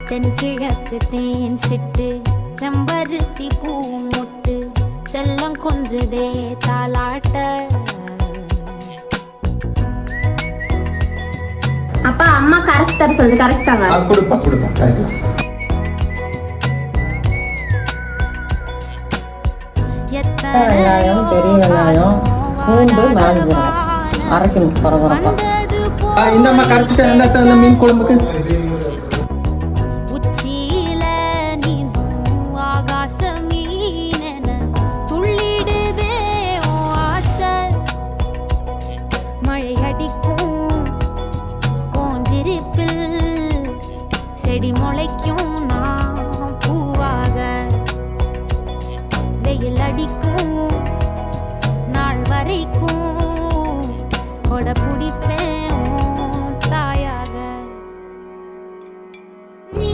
தென்கிழக்கு தேன் சிட்டு செம்பருத்தி பூ முட்டு செல்லம் கொஞ்சுதே தாலாட்ட. அப்பா அம்மா கரைச்சி தர சொல்லுது, கரெக்டாங்க? கொடுப்பா கொடுப்பா கரெக்ட். வெங்காயம், பெரிய வெங்காயம், பூண்டு, மிளகு அரைக்கணும் குறகுறப்பா. இந்தம்மா கரைச்சிட்டேன். என்ன மீன் குழம்புக்கு உச்சியில நீந்தும் ஆகாச மீனென துள்ளிடுதே உன் ஆசை. மழை அடிக்கும் உன் சிரிப்பில் செடி முளைக்கும் நான் பூவாக. வெயில் அடிக்கும் நாள் வரைக்கும் கொடை பிடிப்பேன்